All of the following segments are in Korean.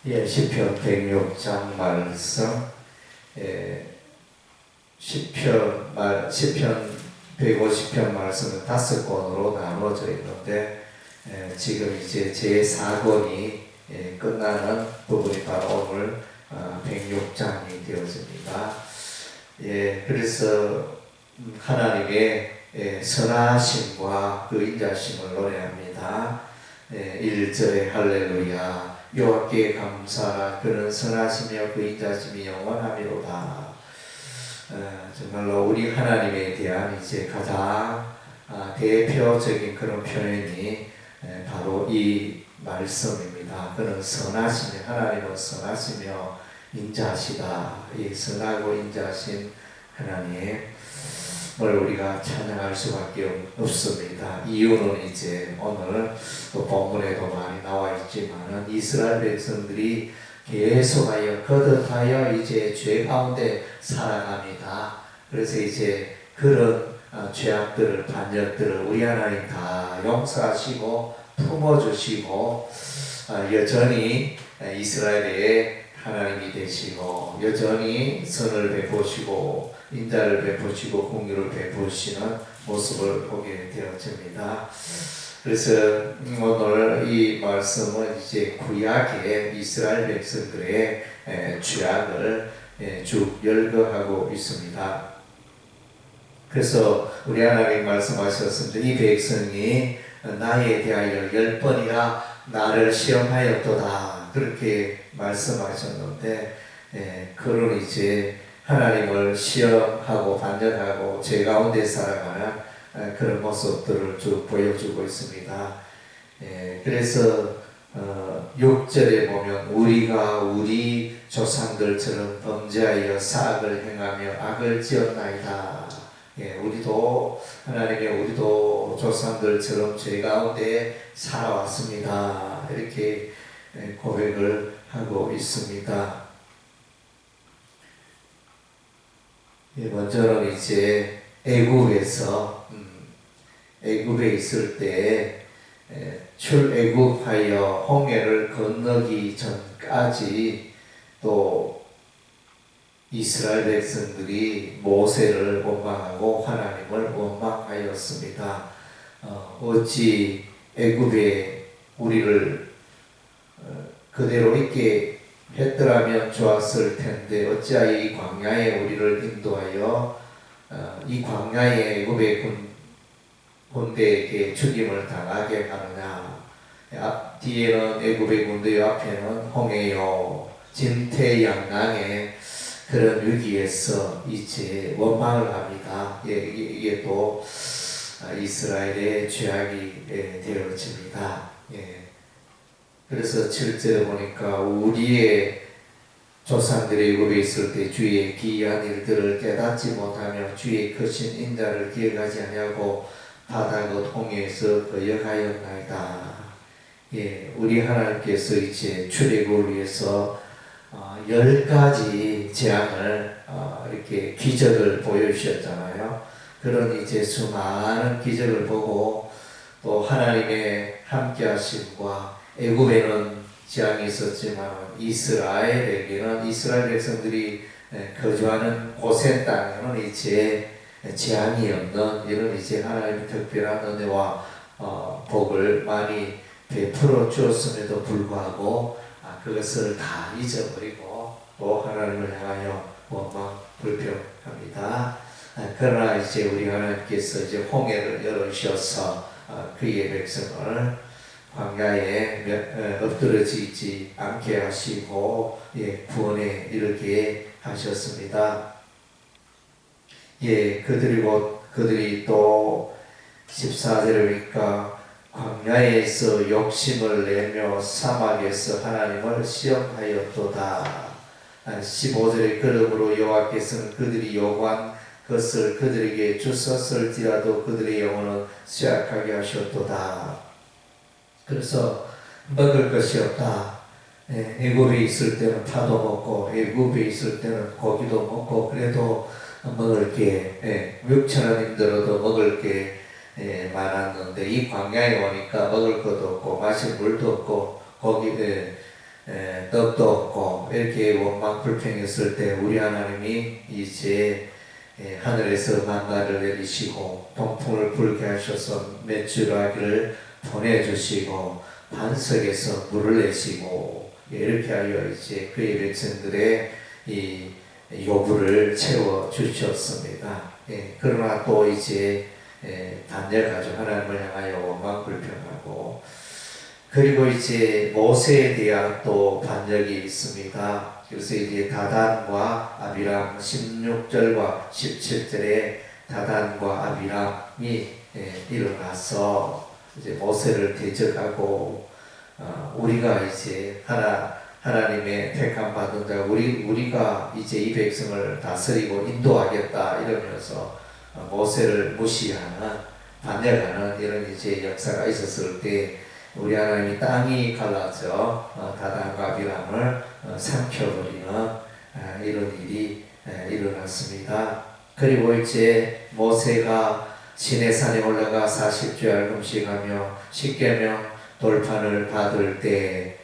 시편 106장 말씀, 시편 150편 말씀은 5권으로 나누어져 있는데, 지금 이제 제4권이 끝나는 부분이 바로 오늘 106장이 되어집니다. 그래서 하나님의 선하심과 그 인자심을 노래합니다. 1절에 할렐루야 여호와께 감사라 그는 선하시며 그 인자심이 영원하미로다. 정말로 우리 하나님에 대한 이제 가장 대표적인 그런 표현이 바로 이 말씀입니다. 그는 선하시며, 하나님은 선하시며 인자하시다. 이 선하고 인자하신 하나님을 우리가 찬양할 수밖에 없습니다. 이유는 이제 오늘 또 본문에도 많이 나와 있지만은 이스라엘 백성들이 계속하여 거듭하여 이제 죄 가운데 살아갑니다. 그래서 이제 그런 죄악들을, 반역들을 우리 하나님 다 용서하시고 품어주시고 여전히 이스라엘의 하나님이 되시고 여전히 선을 베푸시고 인자를 베푸시고 공의를 베푸시는 모습을 보게 되어집니다. 그래서 오늘 이 말씀은 이제 구약의 이스라엘 백성들의 죄악을 쭉 열거하고 있습니다. 그래서 우리 하나님 말씀하셨습니다. 이 백성이 나에 대하여 10번이나 나를 시험하였도다. 그렇게 말씀하셨는데, 그런 이제 하나님을 시험하고 반역하고 죄 가운데 살아가는 그런 모습들을 쭉 보여주고 있습니다. 그래서 6절에 보면 우리가 우리 조상들처럼 범죄하여 사악을 행하며 악을 지었나이다. 우리도 우리도 조상들처럼 죄 가운데 살아왔습니다. 이렇게 고백을 하고 있습니다. 먼저는 이제 애굽에 있을 때 출애굽하여 홍해를 건너기 전까지 또 이스라엘 백성들이 모세를 원망하고 하나님을 원망하였습니다. 어찌 애굽에 우리를 그대로 있게 했더라면 좋았을 텐데 어찌하여 이 광야에 우리를 인도하여 이 광야에 애굽의 군대에게 죽임을 당하게 하느냐. 뒤에는 애굽의 군대요, 앞에는 홍해요. 진퇴양난의 그런 위기에서 이제 원망을 합니다. 이게 또 이스라엘의 죄악이 되어집니다. 그래서 7절에 보니까 우리의 조상들이 애굽에 있을 때 주의 기이한 일들을 깨닫지 못하며 주의 크신 인자를 기억하지 아니하고 바다 곧 홍해에서 거역하였나이다. 우리 하나님께서 이제 출애굽을 위해서 10가지 재앙을 이렇게 기적을 보여주셨잖아요. 그런 이제 수많은 기적을 보고 또 하나님의 함께하심과 애굽에는 재앙이 있었지만 이스라엘에게는 이스라엘 백성들이 거주하는 고센 땅에는 이제 재앙이 없는 이런 이제 하나님의 특별한 은혜와 복을 많이 베풀어 주었음에도 불구하고 그것을 다 잊어버리고 또 하나님을 향하여 원망 불평합니다. 그러나 이제 우리 하나님께서 이제 홍해를 열으셔서 그의 백성을 광야에 엎드러지지 않게 하시고 구원에 이르게 하셨습니다. 그들이 또 14절에 보니까 광야에서 욕심을 내며 사막에서 하나님을 시험하였도다. 15절에 그러므로 여호와께서는 그들이 요구한 것을 그들에게 주셨을지라도 그들의 영혼은 쇠약하게 하셨도다. 그래서 먹을 것이 없다. 애굽에 있을 때는 파도 먹고 애굽에 있을 때는 고기도 먹고 그래도 먹을 게 6,000원 힘들어도 먹을 게 많았는데 이 광야에 오니까 먹을 것도 없고 마실 물도 없고 거기 떡도 없고 이렇게 원망 불평했을 때 우리 하나님이 이제 하늘에서 만나를 내리시고 동풍을 불게 하셔서 메추라기를 보내주시고 반석에서 물을 내시고 이렇게 하여 이제 그의 백성들의 이 요구를 채워 주셨습니다. 그러나 또 이제 반역하죠. 하나님을 향하여 원망 불평하고, 그리고 이제 모세에 대한 또 반역이 있습니다. 그래서 이제 다단과 아비람 16절과 17절에 다단과 아비람이 일어나서 이제 모세를 대적하고, 우리가 이제 하나님의 택함 받은 자, 우리가 이제 이 백성을 다스리고 인도하겠다 이러면서 모세를 무시하는, 반역하는 이런 이제 역사가 있었을 때 우리 하나님이 땅이 갈라져 다단과 아비람을 삼켜버리는 이런 일이 일어났습니다. 그리고 이제 모세가 시내산에 올라가 40주야 금식하며 십계명 돌판을 받을 때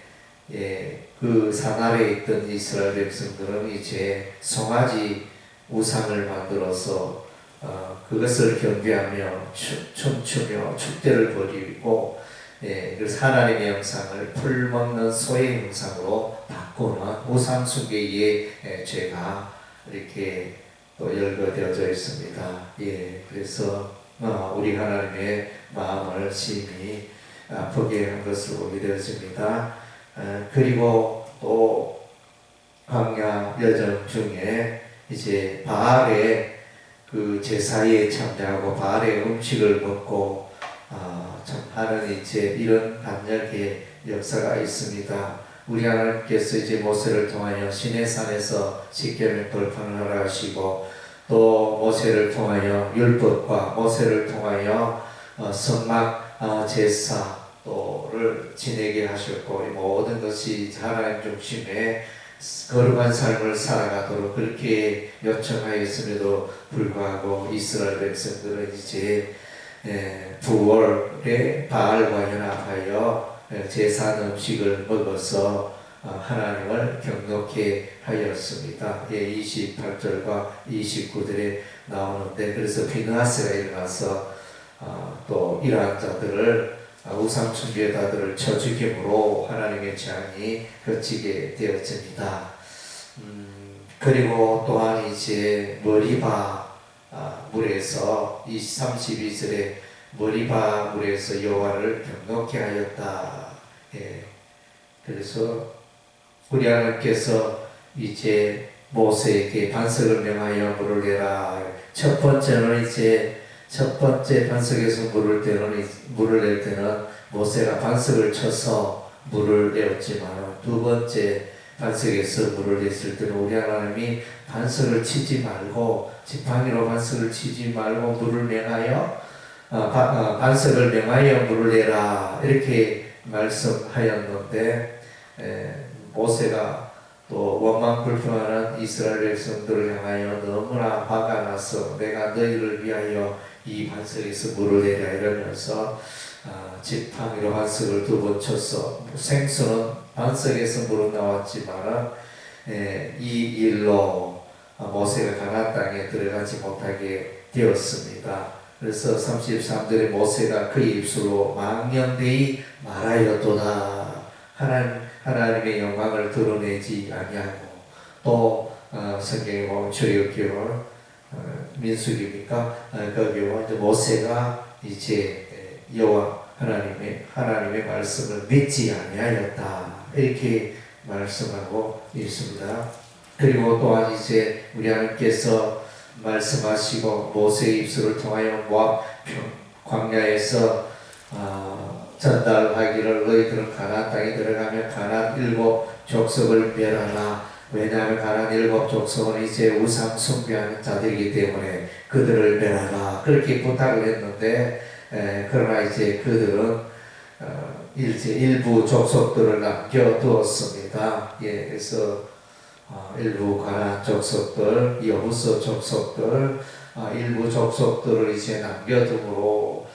그 산 아래에 있던 이스라엘 백성들은 이제 송아지 우상을 만들어서 그것을 경배하며 춤추며 축제를 벌이고, 그래서 하나님의 형상을 풀 먹는 소의 형상으로 바꾸는 우상 숭배의 죄가 이렇게 또 열거되어져 있습니다. 그래서 우리 하나님의 마음을 심히 아프게 한 것으로 믿어집니다. 그리고 또 광야 여정 중에 이제 바알의 그 제사에 참여하고 바알의 음식을 먹고 참 하는 이제 이런 반역의 역사가 있습니다. 우리 하나님께서 이제 모세를 통하여 시내산에서 십계명 돌판을 하라 하시고, 또 모세를 통하여 율법과 모세를 통하여 성막 제사를 지내게 하셨고, 모든 것이 하나님 중심의 거룩한 삶을 살아가도록 그렇게 요청하였음에도 불구하고 이스라엘 백성들은 이제 부월에 바알과 연합하여 제사 음식을 먹어서 하나님을 경노케 하였습니다. 28절과 29절에 나오는데, 그래서 비느하스가 일어나서 또 이러한 자들을 우상 숭배자들을 쳐 죽임으로 하나님의 재앙이 그치게 되었습니다. 그리고 또한 이제 머리바 물에서 32절에 머리바 물에서 여호와를 경노케 하였다. 그래서 우리 하나님께서 이제 모세에게 반석을 명하여 물을 내라. 첫 번째는 이제 첫 번째 반석에서 물을 낼 때는 모세가 반석을 쳐서 물을 내었지만, 두 번째 반석에서 물을 냈을 때는 우리 하나님이 반석을 치지 말고, 지팡이로 반석을 치지 말고 물을 명하여 반석을 명하여 물을 내라 이렇게 말씀하였는데, 모세가 또 원망 불평하는 이스라엘 백성들을 향하여 너무나 화가 나서 내가 너희를 위하여 이 반석에서 물을 내라 이러면서 지팡이로 반석을 두 번 쳤어. 생수는 반석에서 물은 나왔지만 이 일로 모세가 가나안 땅에 들어가지 못하게 되었습니다. 그래서 33절에 모세가 그의 입술로 망령되이 말하였도다. 하나님의 영광을 드러내지 아니하고, 또 성경에 보면 출애굽기로 민수기입니까? 거기 보면 모세가 이제 여호와 하나님의 말씀을 믿지 아니하였다 이렇게 말씀하고 있습니다. 그리고 또한 이제 우리 하나님께서 말씀하시고 모세의 입술을 통하여 모압 광야에서 전달하기를 너희들은 가나안 땅에 들어가면 가나안 7 족속을 멸하라. 왜냐하면 가나안 7 족속은 이제 우상 숭배하는 자들이기 때문에 그들을 멸하라 그렇게 부탁을 했는데, 그러나 이제 그들은 이제 일부 족속들을 남겨두었습니다. 그래서 일부 가나안 족속들, 여부서 족속들, 일부 족속들을 이제 남겨둠으로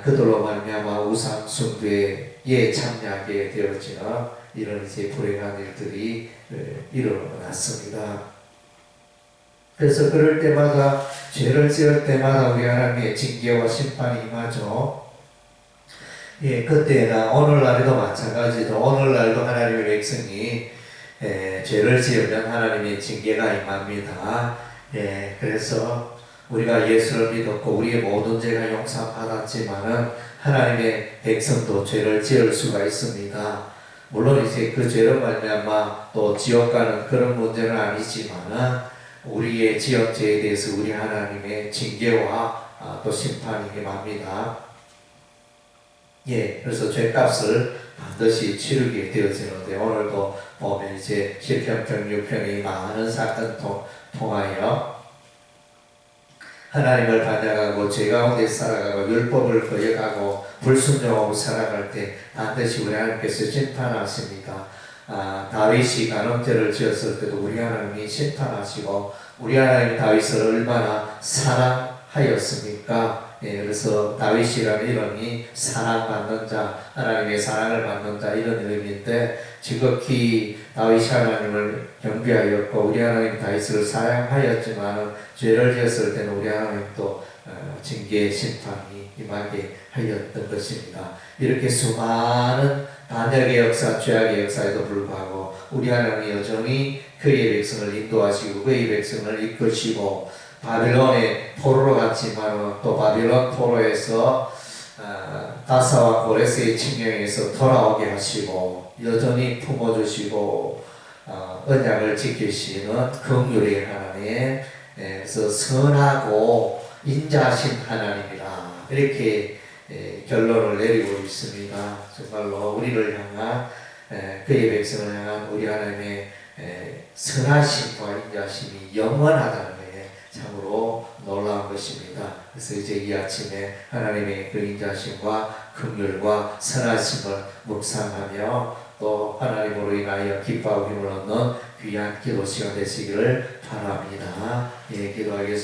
그들로 말미암아 우상 숭배에 참여하게 되었지만, 이런 이제 불행한 일들이 일어났습니다. 그래서 그럴 때마다 죄를 지을 때마다 우리 하나님의 징계와 심판이 임하죠. 예, 그때나 오늘날에도 마찬가지로 오늘날도 하나님의 백성이 죄를 지으면 하나님의 징계가 임합니다. 예, 그래서 우리가 예수를 믿었고 우리의 모든 죄가 용서받았지만은 하나님의 백성도 죄를 지을 수가 있습니다. 물론 이제 그 죄로 말미암아 또 지옥 가는 그런 문제는 아니지만은 우리의 지은 죄에 대해서 우리 하나님의 징계와 또 심판이 임합니다. 예, 그래서 죄값을 반드시 치르게 되어지는데 오늘도 보면 이제 시편편 6편의 많은 사건 통하여 하나님을 반역하고 죄 가운데 살아가고 율법을 거역하고 불순종하고 살아갈 때 반드시 우리 하나님께서 심판하십니다. 다윗이 간음죄를 지었을 때도 우리 하나님이 심판하시고 우리 하나님 다윗을 얼마나 사랑하였습니까? 예, 그래서 다윗이라는 이름이 사랑받는 자, 하나님의 사랑을 받는 자 이런 이름인데 지극히 다윗이 하나님을 경배하였고 우리 하나님 다윗을 사랑하였지만 죄를 지었을 때는 우리 하나님도 징계 심판이 임하게 하였던 것입니다. 이렇게 수많은 반역의 역사, 죄악의 역사에도 불구하고 우리 하나님이 여전히 그의 백성을 인도하시고 그의 백성을 이끄시고 바빌론의 포로로 갔지만 또 바빌론 포로에서 다사와 고레스의 칙령에서 돌아오게 하시고 여전히 품어주시고 언약을 지키시는 긍휼의 하나님, 그래서 선하고 인자하신 하나님이라 이렇게 결론을 내리고 있습니다. 정말로 우리를 향한 그의 백성을 향한 우리 하나님의 선하심과 인자하심이 영원하다는 참으로 놀라운 것입니다. 그래서 이제 이 아침에 하나님의 그 인자심과 긍휼과 선하심을 묵상하며 또 하나님으로 인하여 기뻐하고 힘을 얻는 귀한 기도 시간 되시기를 바랍니다. 예, 기도하겠습니다.